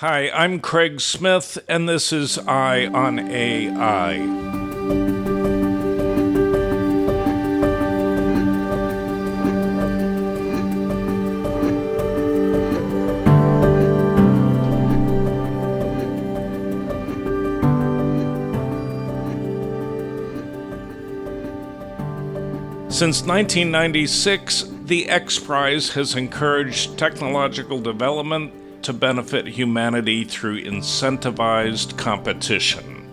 Hi, I'm Craig Smith, and this is Eye on AI. Since 1996, the XPRIZE has encouraged technological development to benefit humanity through incentivized competition.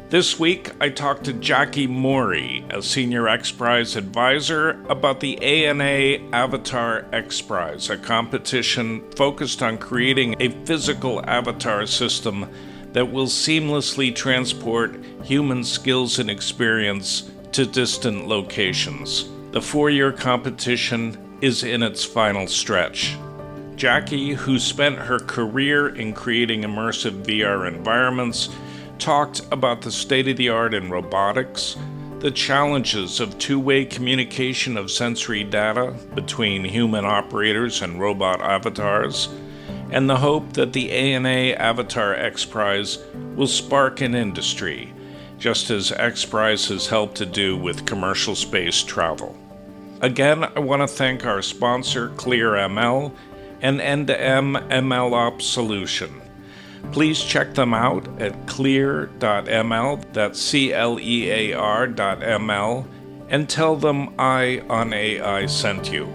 This week, I talked to Jacki Morie, a senior XPRIZE advisor, about the ANA Avatar XPRIZE, a competition focused on creating a physical avatar system that will seamlessly transport human skills and experience to distant locations. The 4-year competition is in its final stretch. Jacki, who spent her career in creating immersive VR environments, talked about the state-of-the-art in robotics, the challenges of two-way communication of sensory data between human operators and robot avatars, and the hope that the ANA Avatar XPRIZE will spark an industry, just as XPRIZE has helped to do with commercial space travel. Again, I want to thank our sponsor, ClearML, and End-to-End MLOps solution. Please check them out at clear.ml, that's CLEAR.ml, and tell them Eye on AI sent you.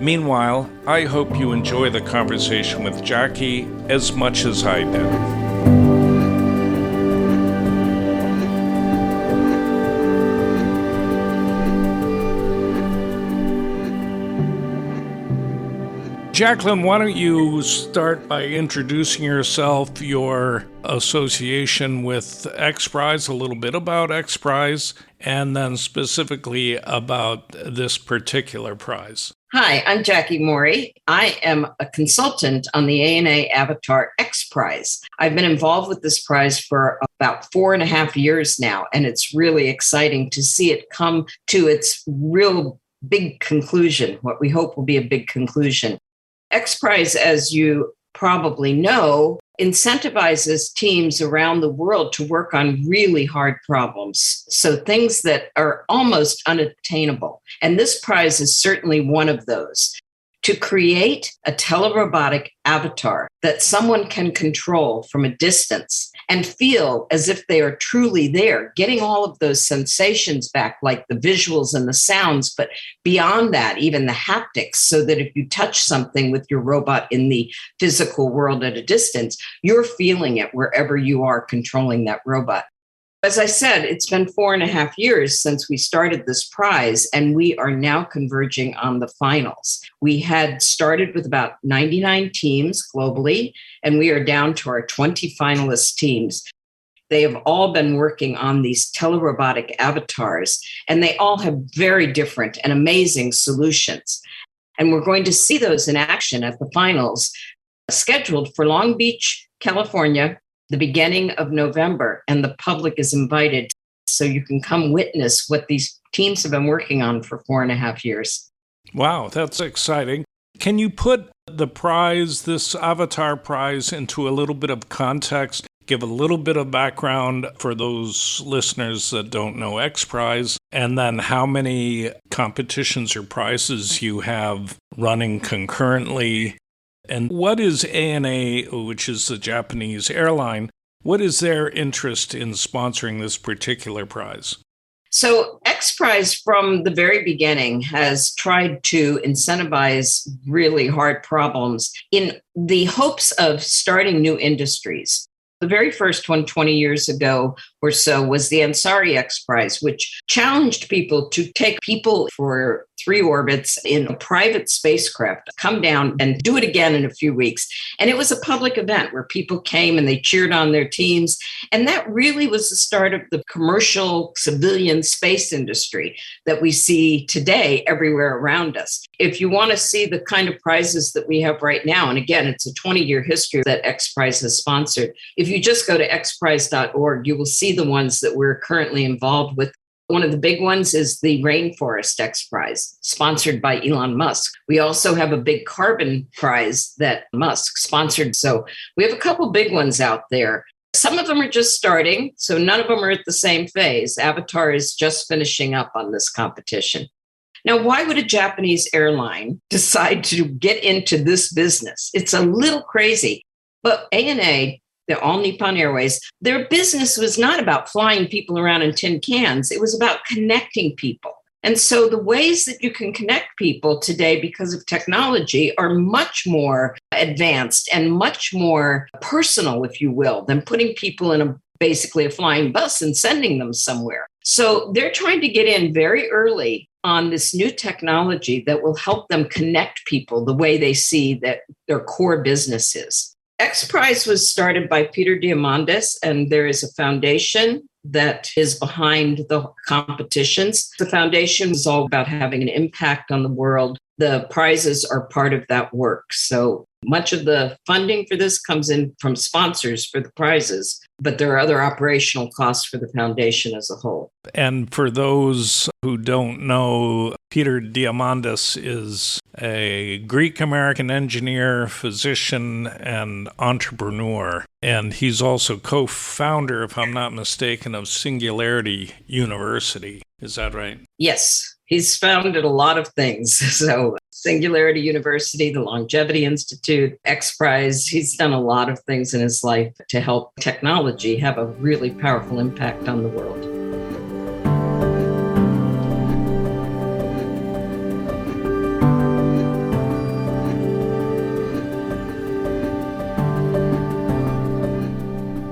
Meanwhile, I hope you enjoy the conversation with Jacki as much as I did. Jacqueline, why don't you start by introducing yourself, your association with XPRIZE, a little bit about XPRIZE, and then specifically about this particular prize. Hi, I'm Jacki Morie. I am a consultant on the ANA Avatar XPRIZE. I've been involved with this prize for about 4.5 years now, and it's really exciting to see it come to its real big conclusion, what we hope will be a big conclusion. XPRIZE, as you probably know, incentivizes teams around the world to work on really hard problems. So things that are almost unattainable. And this prize is certainly one of those. To create a telerobotic avatar that someone can control from a distance and feel as if they are truly there, getting all of those sensations back, like the visuals and the sounds, but beyond that, even the haptics, so that if you touch something with your robot in the physical world at a distance, you're feeling it wherever you are controlling that robot. As I said, it's been 4.5 years since we started this prize, and we are now converging on the finals. We had started with about 99 teams globally, and we are down to our 20 finalist teams. They have all been working on these telerobotic avatars, and they all have very different and amazing solutions. And we're going to see those in action at the finals, scheduled for Long Beach, California, the beginning of November, and the public is invited so you can come witness what these teams have been working on for 4.5 years. Wow, that's exciting. Can you put the prize, this Avatar prize, into a little bit of context? Give a little bit of background for those listeners that don't know XPRIZE, and then how many competitions or prizes you have running concurrently. And what is ANA, which is the Japanese airline, what is their interest in sponsoring this particular prize? So XPRIZE from the very beginning has tried to incentivize really hard problems in the hopes of starting new industries. The very first one 20 years ago or so was the Ansari XPRIZE, which challenged people to take people for 3 orbits in a private spacecraft, come down and do it again in a few weeks. And it was a public event where people came and they cheered on their teams. And that really was the start of the commercial civilian space industry that we see today everywhere around us. If you want to see the kind of prizes that we have right now, and again, it's a 20-year history that XPRIZE has sponsored. If you just go to xprize.org, you will see the ones that we're currently involved with. One of the big ones is the Rainforest XPRIZE, sponsored by Elon Musk. We also have a big carbon prize that Musk sponsored. So we have a couple big ones out there. Some of them are just starting, so none of them are at the same phase. Avatar is just finishing up on this competition. Now, why would a Japanese airline decide to get into this business? It's a little crazy. But ANA, the All Nippon Airways, their business was not about flying people around in tin cans. It was about connecting people. And so the ways that you can connect people today because of technology are much more advanced and much more personal, if you will, than putting people in basically a flying bus and sending them somewhere. So they're trying to get in very early on this new technology that will help them connect people the way they see that their core business is. XPRIZE was started by Peter Diamandis, and there is a foundation that is behind the competitions. The foundation is all about having an impact on the world. The prizes are part of that work. So much of the funding for this comes in from sponsors for the prizes, but there are other operational costs for the foundation as a whole. And for those who don't know, Peter Diamandis is a Greek-American engineer, physician, and entrepreneur. And he's also co-founder, if I'm not mistaken, of Singularity University. Is that right? Yes. He's founded a lot of things. So Singularity University, the Longevity Institute, XPRIZE. He's done a lot of things in his life to help technology have a really powerful impact on the world.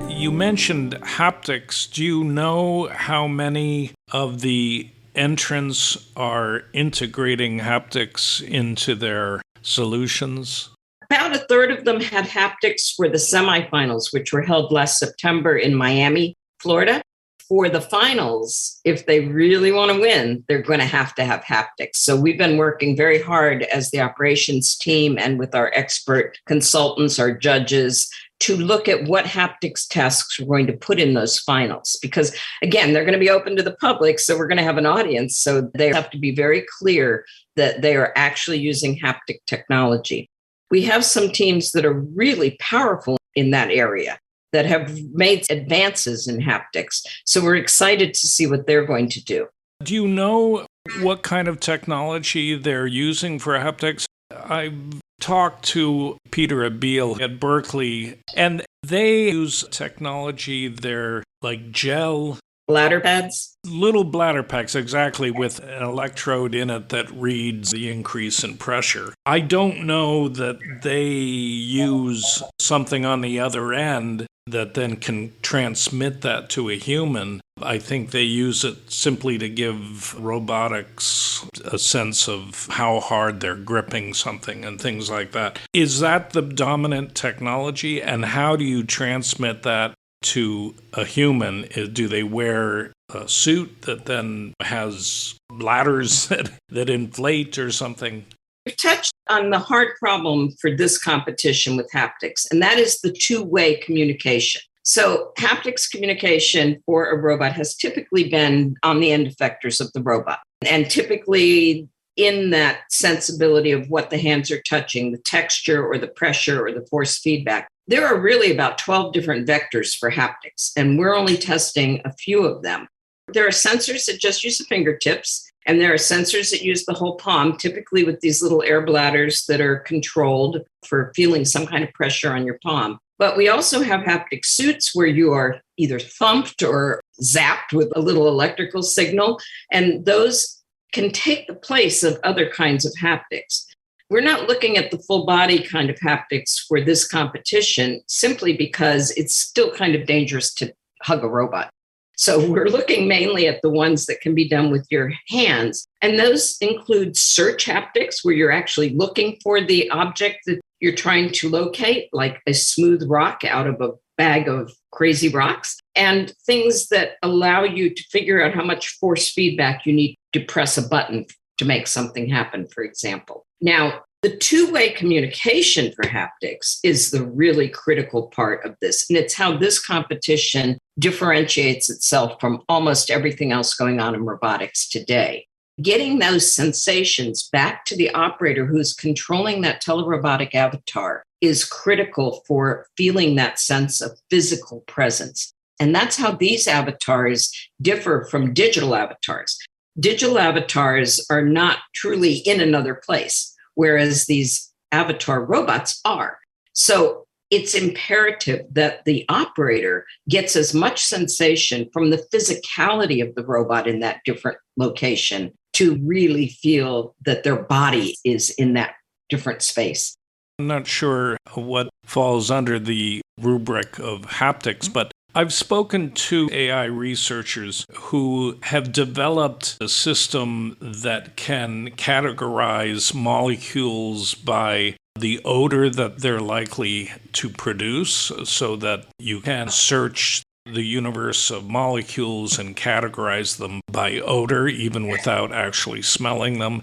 You mentioned haptics. Do you know how many of the entrants are integrating haptics into their solutions? About a third of them had haptics for the semifinals, which were held last September in Miami, Florida. For the finals, if they really want to win, they're going to have haptics. So we've been working very hard as the operations team and with our expert consultants, our judges, to look at what haptics tasks we're going to put in those finals. Because again, they're going to be open to the public, so we're going to have an audience. So they have to be very clear that they are actually using haptic technology. We have some teams that are really powerful in that area that have made advances in haptics. So we're excited to see what they're going to do. Do you know what kind of technology they're using for haptics? I've talked to Peter Abil at Berkeley, and they use technology, they're like gel bladder pads? Little bladder packs, exactly, with an electrode in it that reads the increase in pressure. I don't know that they use something on the other end that then can transmit that to a human. I think they use it simply to give robotics a sense of how hard they're gripping something and things like that. Is that the dominant technology, and how do you transmit that to a human? Do they wear a suit that then has bladders that inflate or something? We've touched on the hard problem for this competition with haptics, and that is the two-way communication. So haptics communication for a robot has typically been on the end effectors of the robot, and typically in that sensibility of what the hands are touching, the texture or the pressure or the force feedback. There are really about 12 different vectors for haptics, and we're only testing a few of them. There are sensors that just use the fingertips, and there are sensors that use the whole palm, typically with these little air bladders that are controlled for feeling some kind of pressure on your palm. But we also have haptic suits where you are either thumped or zapped with a little electrical signal, and those can take the place of other kinds of haptics. We're not looking at the full body kind of haptics for this competition simply because it's still kind of dangerous to hug a robot. So we're looking mainly at the ones that can be done with your hands. And those include search haptics, where you're actually looking for the object that you're trying to locate, like a smooth rock out of a bag of crazy rocks, and things that allow you to figure out how much force feedback you need to press a button to make something happen, for example. Now, The two-way communication for haptics is the really critical part of this. And it's how this competition differentiates itself from almost everything else going on in robotics today. Getting those sensations back to the operator who's controlling that telerobotic avatar is critical for feeling that sense of physical presence. And that's how these avatars differ from digital avatars. Digital avatars are not truly in another place, whereas these avatar robots are. So it's imperative that the operator gets as much sensation from the physicality of the robot in that different location to really feel that their body is in that different space. I'm not sure what falls under the rubric of haptics, but I've spoken to AI researchers who have developed a system that can categorize molecules by the odor that they're likely to produce, so that you can search the universe of molecules and categorize them by odor, even without actually smelling them.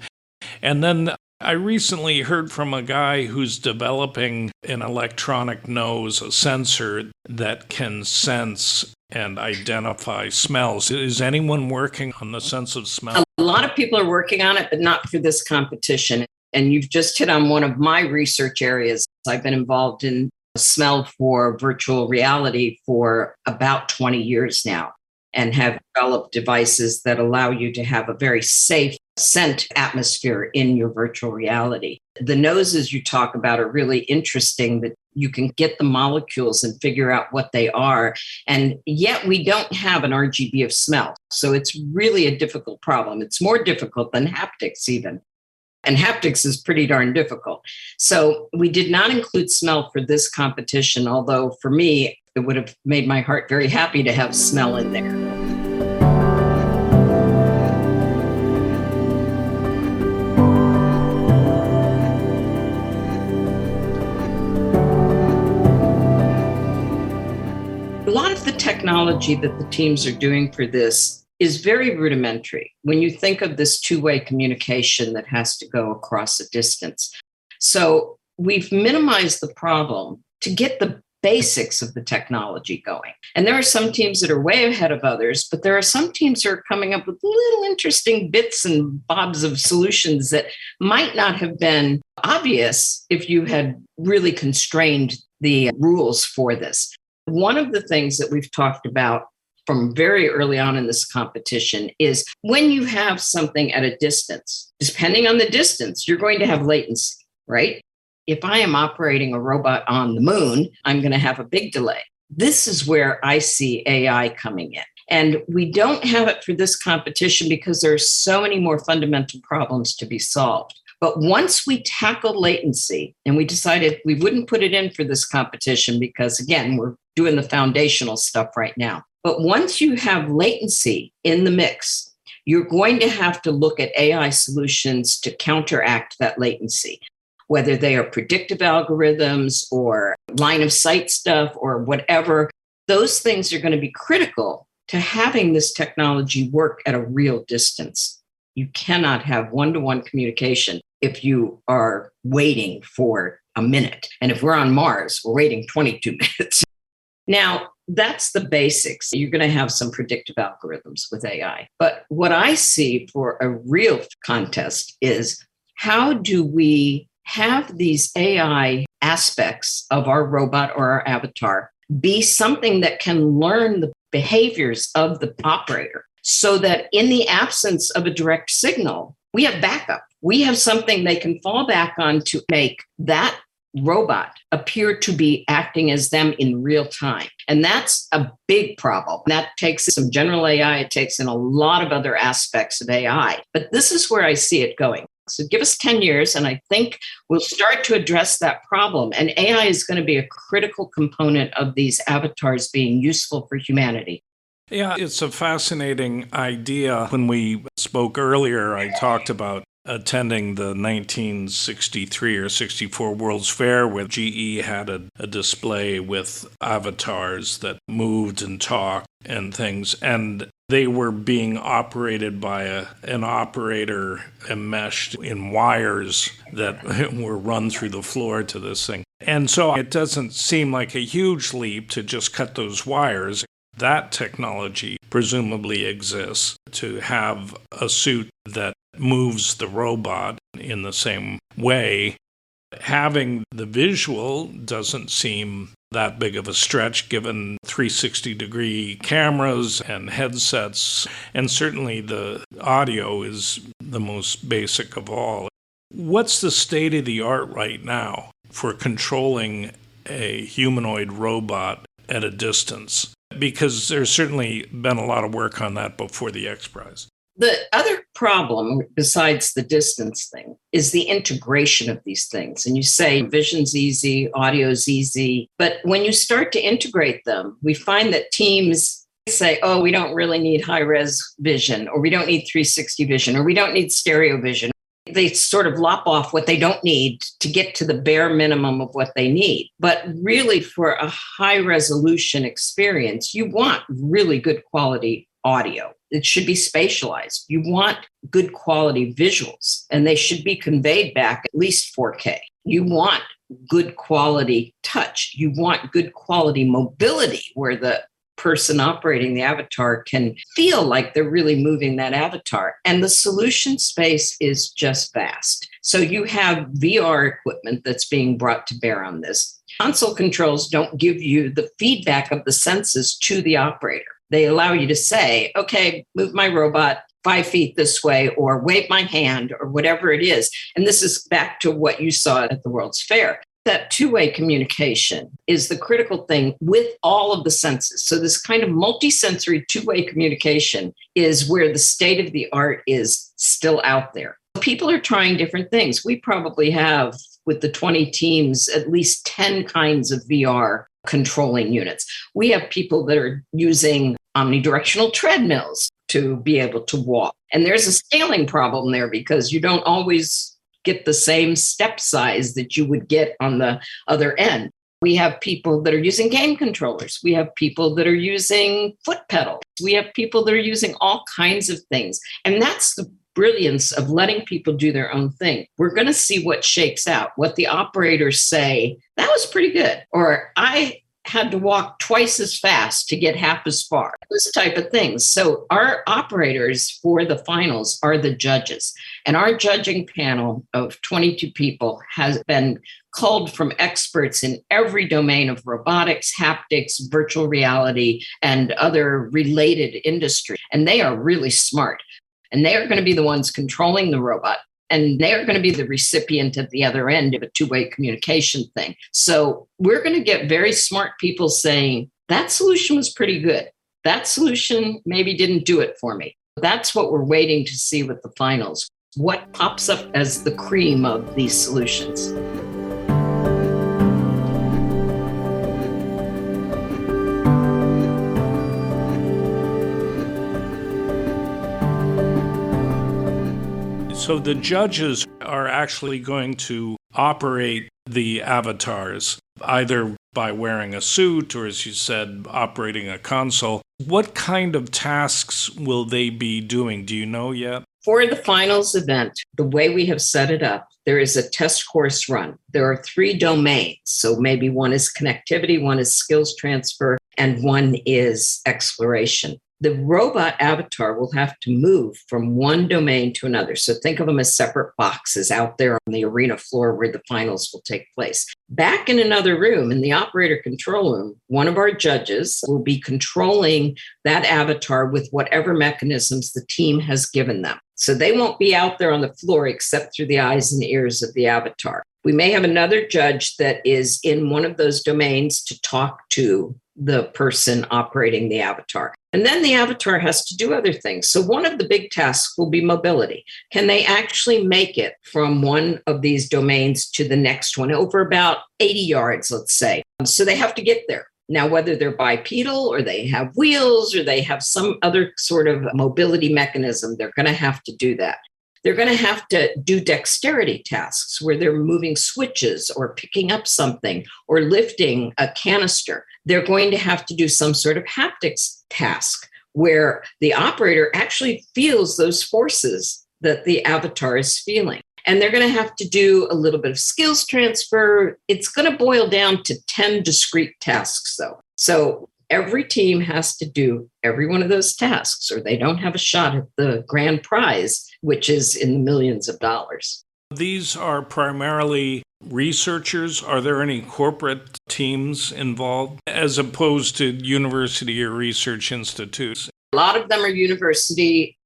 And then I recently heard from a guy who's developing an electronic nose, a sensor that can sense and identify smells. Is anyone working on the sense of smell? A lot of people are working on it, but not for this competition. And you've just hit on one of my research areas. I've been involved in smell for virtual reality for about 20 years now, and have developed devices that allow you to have a very safe scent atmosphere in your virtual reality. The noses you talk about are really interesting, that you can get the molecules and figure out what they are. And yet we don't have an RGB of smell. So it's really a difficult problem. It's more difficult than haptics even. And haptics is pretty darn difficult. So we did not include smell for this competition, although for me, it would have made my heart very happy to have smell in there. A lot of the technology that the teams are doing for this is very rudimentary when you think of this two-way communication that has to go across a distance. So we've minimized the problem to get the basics of the technology going. And there are some teams that are way ahead of others, but there are some teams that are coming up with little interesting bits and bobs of solutions that might not have been obvious if you had really constrained the rules for this. One of the things that we've talked about from very early on in this competition is when you have something at a distance, depending on the distance, you're going to have latency, right? If I am operating a robot on the moon, I'm going to have a big delay. This is where I see AI coming in. And we don't have it for this competition because there are so many more fundamental problems to be solved. But once we tackle latency, and we decided we wouldn't put it in for this competition because, again, we're doing the foundational stuff right now. But once you have latency in the mix, you're going to have to look at AI solutions to counteract that latency, whether they are predictive algorithms or line of sight stuff or whatever. Those things are going to be critical to having this technology work at a real distance. You cannot have one-to-one communication if you are waiting for a minute. And if we're on Mars, we're waiting 22 minutes. Now, that's the basics. You're going to have some predictive algorithms with AI. But what I see for a real contest is how do we have these AI aspects of our robot or our avatar be something that can learn the behaviors of the operator so that in the absence of a direct signal, we have backup. We have something they can fall back on to make that robot appear to be acting as them in real time. And that's a big problem. That takes some general AI. It takes in a lot of other aspects of AI. But this is where I see it going. So give us 10 years, and I think we'll start to address that problem. And AI is going to be a critical component of these avatars being useful for humanity. Yeah, it's a fascinating idea. When we spoke earlier, I talked about attending the 1963 or 64 World's Fair where GE had a display with avatars that moved and talked and things. And they were being operated by an operator enmeshed in wires that were run through the floor to this thing. And so it doesn't seem like a huge leap to just cut those wires. That technology presumably exists to have a suit that moves the robot in the same way. Having the visual doesn't seem that big of a stretch given 360-degree cameras and headsets, and certainly the audio is the most basic of all. What's the state of the art right now for controlling a humanoid robot at a distance? Because there's certainly been a lot of work on that before the XPRIZE. The other problem, besides the distance thing, is the integration of these things. And you say vision's easy, audio's easy. But when you start to integrate them, we find that teams say, oh, we don't really need high-res vision, or we don't need 360 vision, or we don't need stereo vision. They sort of lop off what they don't need to get to the bare minimum of what they need. But really, for a high-resolution experience, you want really good quality audio. It should be spatialized. You want good quality visuals, and they should be conveyed back at least 4K. You want good quality touch. You want good quality mobility where the person operating the avatar can feel like they're really moving that avatar. And the solution space is just vast. So you have VR equipment that's being brought to bear on this. Console controls don't give you the feedback of the senses to the operator. They allow you to say, okay, move my robot 5 feet this way, or wave my hand, or whatever it is. And this is back to what you saw at the World's Fair. That two-way communication is the critical thing with all of the senses. So this kind of multisensory two-way communication is where the state of the art is still out there. People are trying different things. We probably have, with the 20 teams, at least 10 kinds of VR controlling units. We have people that are using omnidirectional treadmills to be able to walk. And there's a scaling problem there because you don't always get the same step size that you would get on the other end. We have people that are using game controllers. We have people that are using foot pedals. We have people that are using all kinds of things. And that's the brilliance of letting people do their own thing. We're going to see what shakes out, what the operators say, that was pretty good, or I had to walk twice as fast to get half as far, those type of things. So our operators for the finals are the judges. And our judging panel of 22 people has been culled from experts in every domain of robotics, haptics, virtual reality, and other related industry. And they are really smart. And they are going to be the ones controlling the robot. And they're going to be the recipient at the other end of a two-way communication thing. So we're going to get very smart people saying, that solution was pretty good. That solution maybe didn't do it for me. That's what we're waiting to see with the finals. What pops up as the cream of these solutions? So the judges are actually going to operate the avatars, either by wearing a suit or, as you said, operating a console. What kind of tasks will they be doing? Do you know yet? For the finals event, the way we have set it up, there is a test course run. There are 3 domains. So maybe one is connectivity, one is skills transfer, and one is exploration. The robot avatar will have to move from one domain to another. So think of them as separate boxes out there on the arena floor where the finals will take place. Back in another room, in the operator control room, one of our judges will be controlling that avatar with whatever mechanisms the team has given them. So they won't be out there on the floor except through the eyes and ears of the avatar. We may have another judge that is in one of those domains to talk to the person operating the avatar. And then the avatar has to do other things. So one of the big tasks will be mobility. Can they actually make it from one of these domains to the next one over about 80 yards, let's say? So they have to get there. Now, whether they're bipedal or they have wheels or they have some other sort of mobility mechanism, they're going to have to do that. They're going to have to do dexterity tasks where they're moving switches or picking up something or lifting a canister. They're going to have to do some sort of haptics task where the operator actually feels those forces that the avatar is feeling. And they're going to have to do a little bit of skills transfer. It's going to boil down to 10 discrete tasks, though. So every team has to do every one of those tasks, or they don't have a shot at the grand prize, which is in the millions of dollars. These are primarily researchers. Are there any corporate teams involved as opposed to university or research institutes? A lot of them are university,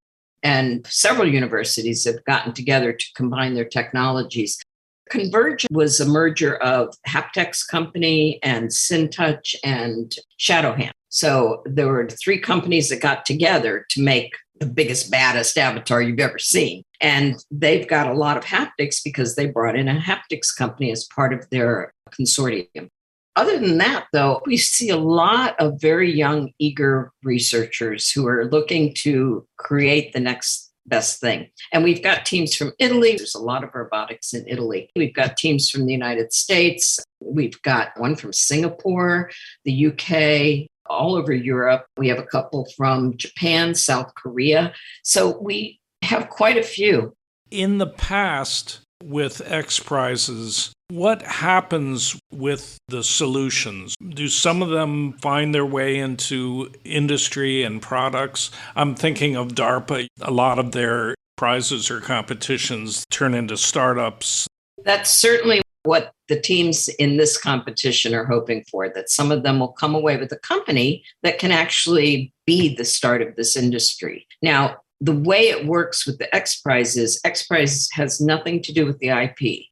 and several universities have gotten together to combine their technologies. Converge was a merger of Haptics Company and SynTouch and Shadowhand. So there were 3 companies that got together to make the biggest, baddest avatar you've ever seen. And they've got a lot of haptics because they brought in a haptics company as part of their consortium. Other than that, though, we see a lot of very young, eager researchers who are looking to create the next best thing. And we've got teams from Italy. There's a lot of robotics in Italy. We've got teams from the United States. We've got one from Singapore, the UK, all over Europe. We have a couple from Japan, South Korea. So we have quite a few. In the past, with XPRIZEs, what happens with the solutions? Do some of them find their way into industry and products? I'm thinking of DARPA. A lot of their prizes or competitions turn into startups. That's certainly what the teams in this competition are hoping for, that some of them will come away with a company that can actually be the start of this industry. Now, the way it works with the XPRIZE is XPRIZE has nothing to do with the IP.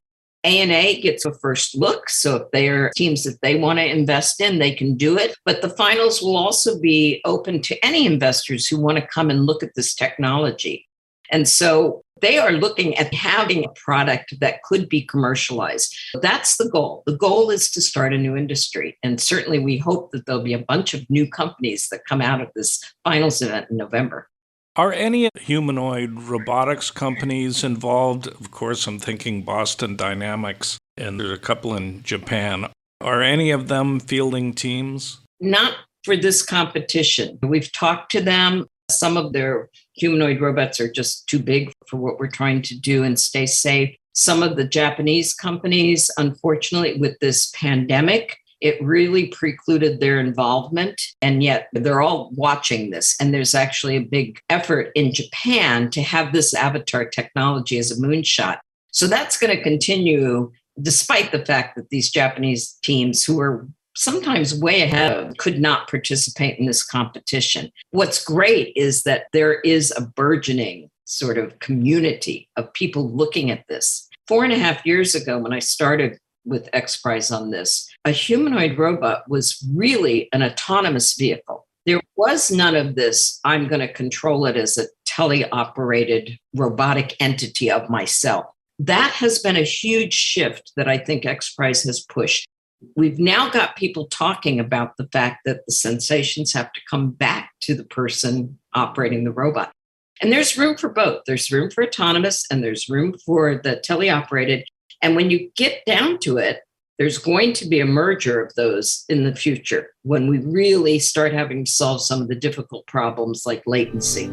ANA gets a first look. So if they are teams that they want to invest in, they can do it. But the finals will also be open to any investors who want to come and look at this technology. And so they are looking at having a product that could be commercialized. That's the goal. The goal is to start a new industry. And certainly we hope that there'll be a bunch of new companies that come out of this finals event in November. Are any humanoid robotics companies involved? Of course, I'm thinking Boston Dynamics, and there's a couple in Japan. Are any of them fielding teams? Not for this competition. We've talked to them. Some of their humanoid robots are just too big for what we're trying to do and stay safe. Some of the Japanese companies, unfortunately, with this pandemic, it really precluded their involvement, and yet they're all watching this. And there's actually a big effort in Japan to have this avatar technology as a moonshot. So that's going to continue, despite the fact that these Japanese teams, who are sometimes way ahead, could not participate in this competition. What's great is that there is a burgeoning sort of community of people looking at this. 4.5 years ago, when I started with XPRIZE on this, a humanoid robot was really an autonomous vehicle. There was none of this, I'm going to control it as a teleoperated robotic entity of myself. That has been a huge shift that I think XPRIZE has pushed. We've now got people talking about the fact that the sensations have to come back to the person operating the robot. And there's room for both. There's room for autonomous and there's room for the teleoperated. And when you get down to it, there's going to be a merger of those in the future when we really start having to solve some of the difficult problems like latency.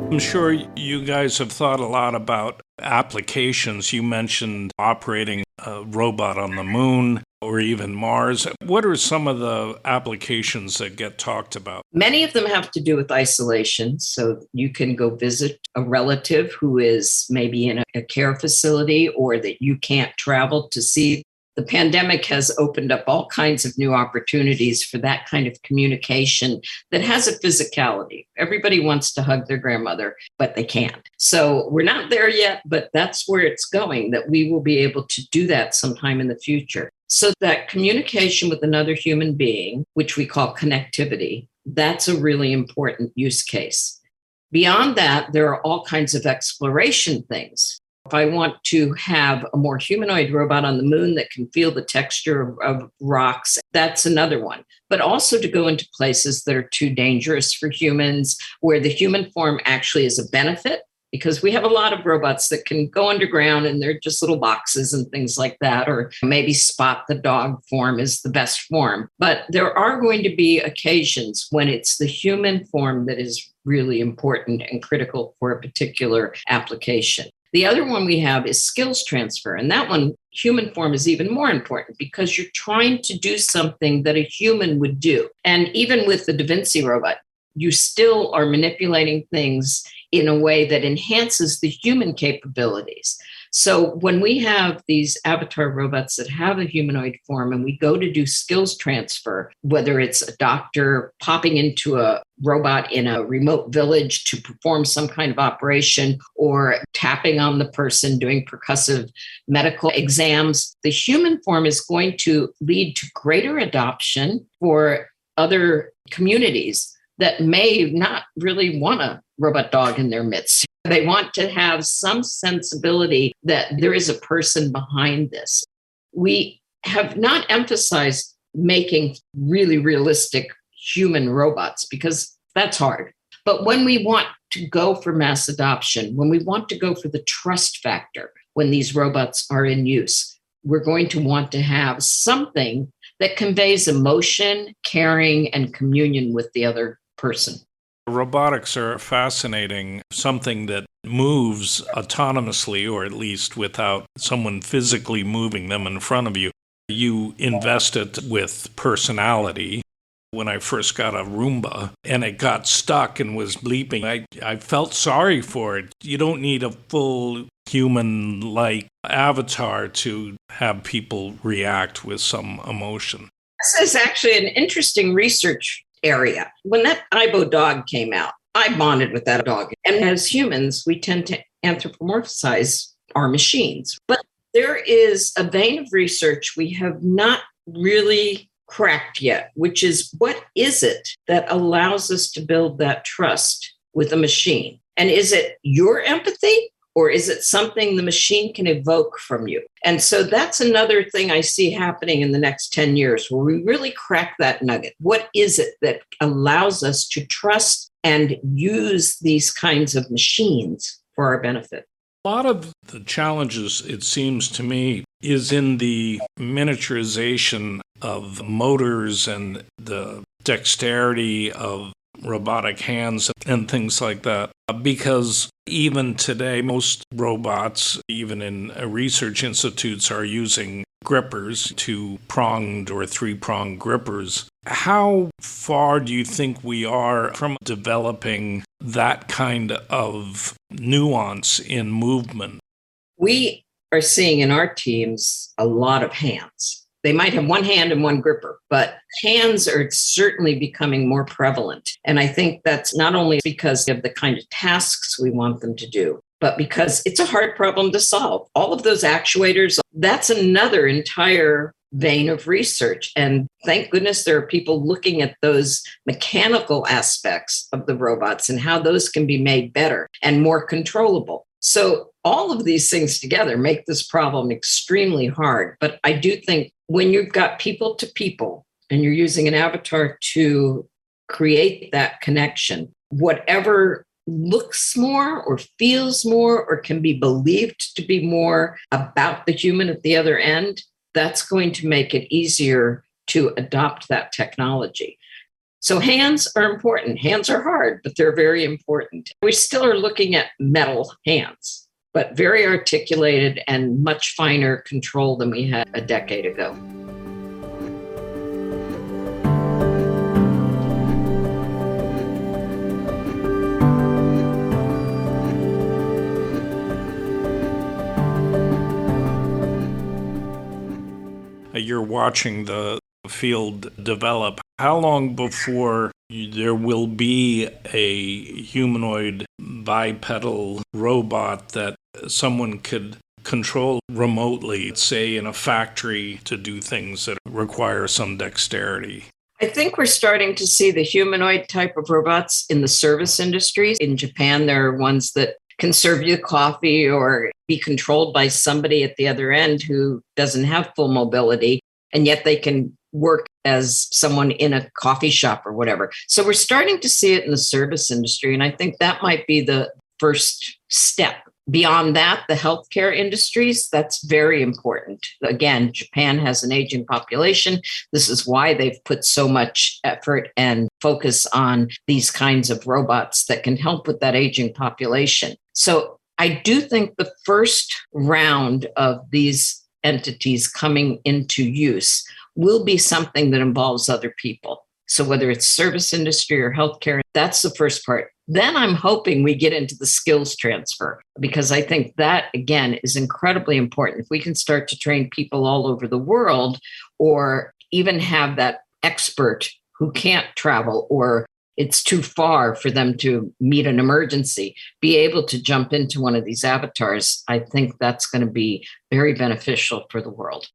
I'm sure you guys have thought a lot about applications. You mentioned operating a robot on the moon or even Mars. What are some of the applications that get talked about? Many of them have to do with isolation. So you can go visit a relative who is maybe in a care facility or that you can't travel to see. The pandemic has opened up all kinds of new opportunities for that kind of communication that has a physicality. Everybody wants to hug their grandmother, but they can't. So we're not there yet, but that's where it's going, that we will be able to do that sometime in the future. So that communication with another human being, which we call connectivity, that's a really important use case. Beyond that, there are all kinds of exploration things. If I want to have a more humanoid robot on the moon that can feel the texture of rocks, that's another one. But also to go into places that are too dangerous for humans, where the human form actually is a benefit, because we have a lot of robots that can go underground and they're just little boxes and things like that, or maybe Spot the dog form is the best form. But there are going to be occasions when it's the human form that is really important and critical for a particular application. The other one we have is skills transfer. And that one, human form, is even more important because you're trying to do something that a human would do. And even with the Da Vinci robot, you still are manipulating things in a way that enhances the human capabilities. So when we have these avatar robots that have a humanoid form and we go to do skills transfer, whether it's a doctor popping into a robot in a remote village to perform some kind of operation, or tapping on the person doing percussive medical exams, the human form is going to lead to greater adoption for other communities that may not really want a robot dog in their midst. They want to have some sensibility that there is a person behind this. We have not emphasized making really realistic human robots because that's hard. But when we want to go for mass adoption, when we want to go for the trust factor, when these robots are in use, we're going to want to have something that conveys emotion, caring, and communion with the other person. Robotics are fascinating, something that moves autonomously, or at least without someone physically moving them in front of you. You invest it with personality. When I first got a Roomba and it got stuck and was bleeping, I felt sorry for it. You don't need a full human-like avatar to have people react with some emotion. This is actually an interesting research area. When that Aibo dog came out, I bonded with that dog. And as humans, we tend to anthropomorphize our machines. But there is a vein of research we have not really cracked yet, which is, what is it that allows us to build that trust with a machine? And is it your empathy, or is it something the machine can evoke from you? And so that's another thing I see happening in the next 10 years, where we really crack that nugget. What is it that allows us to trust and use these kinds of machines for our benefit? A lot of the challenges, it seems to me, is in the miniaturization of motors and the dexterity of robotic hands and things like that. Because even today, most robots, even in research institutes, are using grippers, two-pronged or three-pronged grippers. How far do you think we are from developing that kind of nuance in movement? We are seeing in our teams a lot of hands. They might have one hand and one gripper, but hands are certainly becoming more prevalent. And I think that's not only because of the kind of tasks we want them to do, but because it's a hard problem to solve. All of those actuators, that's another entire vein of research. And thank goodness there are people looking at those mechanical aspects of the robots and how those can be made better and more controllable. So all of these things together make this problem extremely hard. But I do think when you've got people to people and you're using an avatar to create that connection, whatever looks more or feels more or can be believed to be more about the human at the other end, that's going to make it easier to adopt that technology. So hands are important. Hands are hard, but they're very important. We still are looking at metal hands, but very articulated and much finer control than we had a decade ago. You're watching the field develop. How long before there will be a humanoid bipedal robot that someone could control remotely, say in a factory, to do things that require some dexterity? I think we're starting to see the humanoid type of robots in the service industries. In Japan, there are ones that can serve you coffee or be controlled by somebody at the other end who doesn't have full mobility, and yet they can work as someone in a coffee shop or whatever. So we're starting to see it in the service industry, and I think that might be the first step. Beyond that, the healthcare industries, that's very important. Again, Japan has an aging population. This is why they've put so much effort and focus on these kinds of robots that can help with that aging population. So I do think the first round of these entities coming into use will be something that involves other people. So whether it's service industry or healthcare, that's the first part. Then I'm hoping we get into the skills transfer, because I think that, again, is incredibly important. If we can start to train people all over the world, or even have that expert who can't travel or it's too far for them to meet an emergency, be able to jump into one of these avatars, I think that's going to be very beneficial for the world.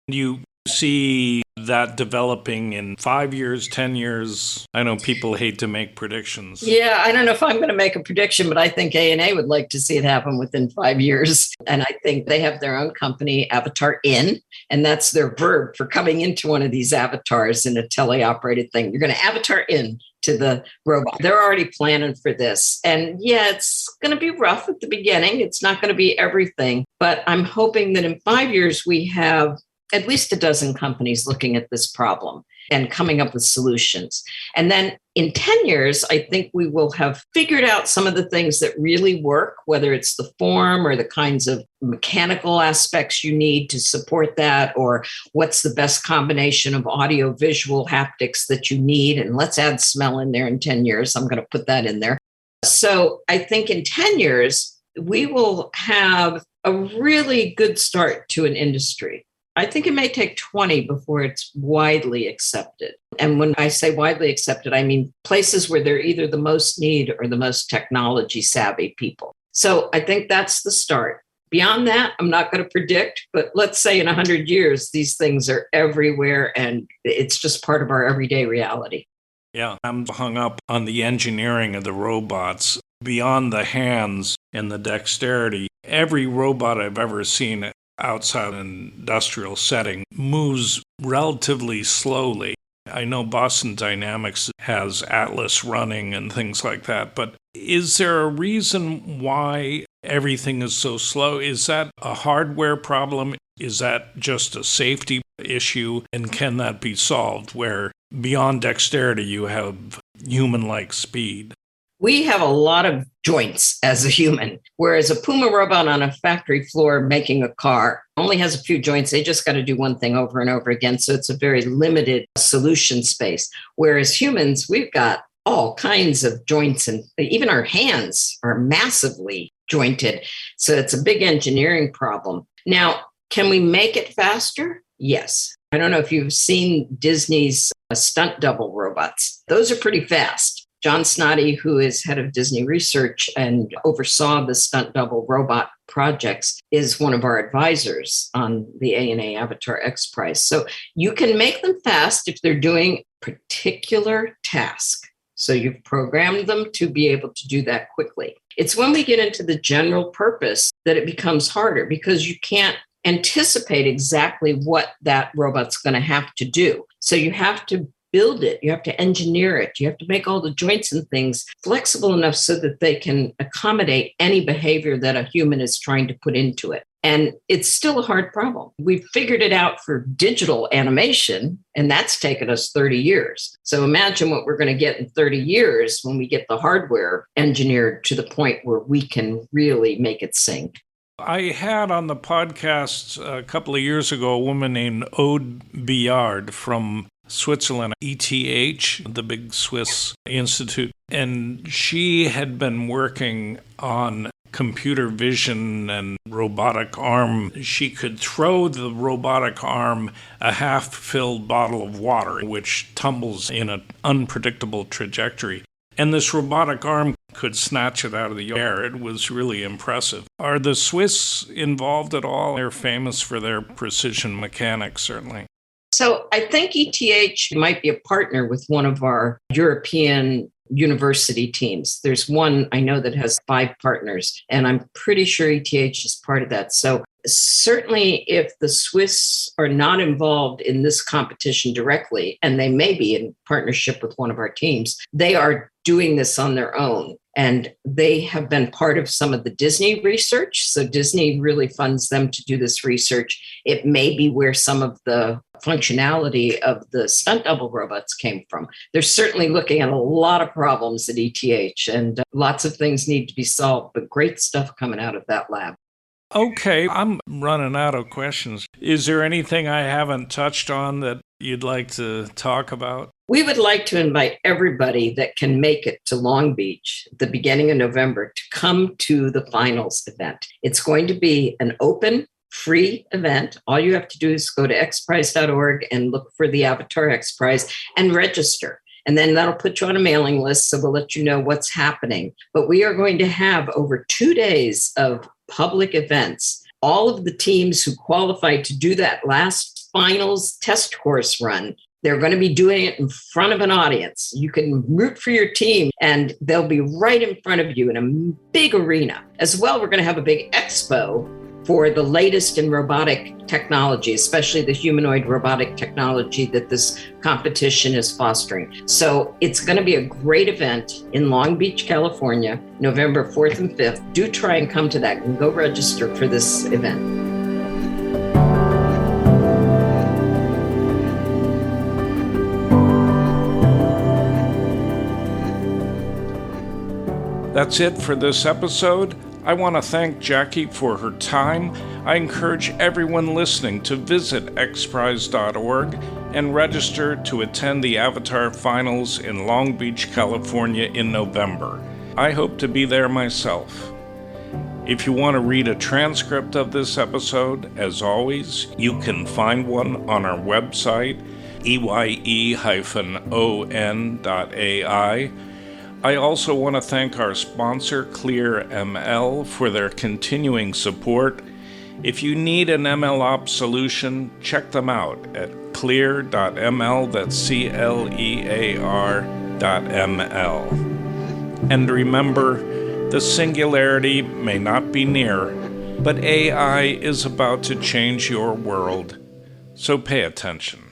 You see that developing in 5 years, 10 years? I know people hate to make predictions. Yeah, I don't know if I'm going to make a prediction, but I think ANA would like to see it happen within 5 years. And I think they have their own company, Avatar In, and that's their verb for coming into one of these avatars in a teleoperated thing. You're going to avatar in to the robot. They're already planning for this. And yeah, it's going to be rough at the beginning. It's not going to be everything, but I'm hoping that in 5 years we have at least a dozen companies looking at this problem and coming up with solutions. And then in 10 years, I think we will have figured out some of the things that really work, whether it's the form or the kinds of mechanical aspects you need to support that, or what's the best combination of audio, visual, haptics that you need. And let's add smell in there in 10 years. I'm going to put that in there. So I think in 10 years, we will have a really good start to an industry. I think it may take 20 before it's widely accepted. And when I say widely accepted, I mean places where they're either the most need or the most technology savvy people. So I think that's the start. Beyond that, I'm not going to predict, but let's say in 100 years, these things are everywhere and it's just part of our everyday reality. Yeah, I'm hung up on the engineering of the robots. Beyond the hands and the dexterity, every robot I've ever seen outside an industrial setting moves relatively slowly. I know Boston Dynamics has Atlas running and things like that, but is there a reason why everything is so slow? Is that a hardware problem? Is that just a safety issue? And can that be solved where beyond dexterity you have human-like speed? We have a lot of joints as a human, whereas a Puma robot on a factory floor making a car only has a few joints. They just got to do one thing over and over again. So it's a very limited solution space. Whereas humans, we've got all kinds of joints, and even our hands are massively jointed. So it's a big engineering problem. Now, can we make it faster? Yes. I don't know if you've seen Disney's stunt double robots. Those are pretty fast. John Snoddy, who is head of Disney Research and oversaw the stunt double robot projects, is one of our advisors on the ANA Avatar XPRIZE. So you can make them fast if they're doing a particular task. So you've programmed them to be able to do that quickly. It's when we get into the general purpose that it becomes harder, because you can't anticipate exactly what that robot's going to have to do. So you have to build it, you have to engineer it, you have to make all the joints and things flexible enough so that they can accommodate any behavior that a human is trying to put into it. And it's still a hard problem. We've figured it out for digital animation, and that's taken us 30 years. So imagine what we're going to get in 30 years when we get the hardware engineered to the point where we can really make it sing. I had on the podcast a couple of years ago a woman named Aude Billard from Switzerland, ETH, the big Swiss institute, and she had been working on computer vision and robotic arm. She could throw the robotic arm a half-filled bottle of water, which tumbles in an unpredictable trajectory. And this robotic arm could snatch it out of the air. It was really impressive. Are the Swiss involved at all? They're famous for their precision mechanics, certainly. So I think ETH might be a partner with one of our European university teams. There's one I know that has 5 partners, and I'm pretty sure ETH is part of that. So certainly if the Swiss are not involved in this competition directly, and they may be in partnership with one of our teams, they are doing this on their own. And they have been part of some of the Disney research. So Disney really funds them to do this research. It may be where some of the functionality of the stunt double robots came from. They're certainly looking at a lot of problems at ETH, and lots of things need to be solved, but great stuff coming out of that lab. Okay, I'm running out of questions. Is there anything I haven't touched on that you'd like to talk about? We would like to invite everybody that can make it to Long Beach at the beginning of November to come to the finals event. It's going to be an open, free event. All you have to do is go to xprize.org and look for the Avatar XPRIZE and register. And then that'll put you on a mailing list, so we'll let you know what's happening. But we are going to have over 2 days of public events. All of the teams who qualified to do that last finals test course run, they're going to be doing it in front of an audience. You can root for your team, and they'll be right in front of you in a big arena. As well, we're going to have a big expo for the latest in robotic technology, especially the humanoid robotic technology that this competition is fostering. So it's going to be a great event in Long Beach, California, November 4th and 5th. Do try and come to that and go register for this event. That's it for this episode. I want to thank Jackie for her time. I encourage everyone listening to visit xprize.org and register to attend the Avatar Finals in Long Beach, California in November. I hope to be there myself. If you want to read a transcript of this episode, as always, you can find one on our website, eye-on.ai. I also want to thank our sponsor, ClearML, for their continuing support. If you need an MLOps solution, check them out at clear.ml, that's CLEAR.ml. And remember, the singularity may not be near, but AI is about to change your world, so pay attention.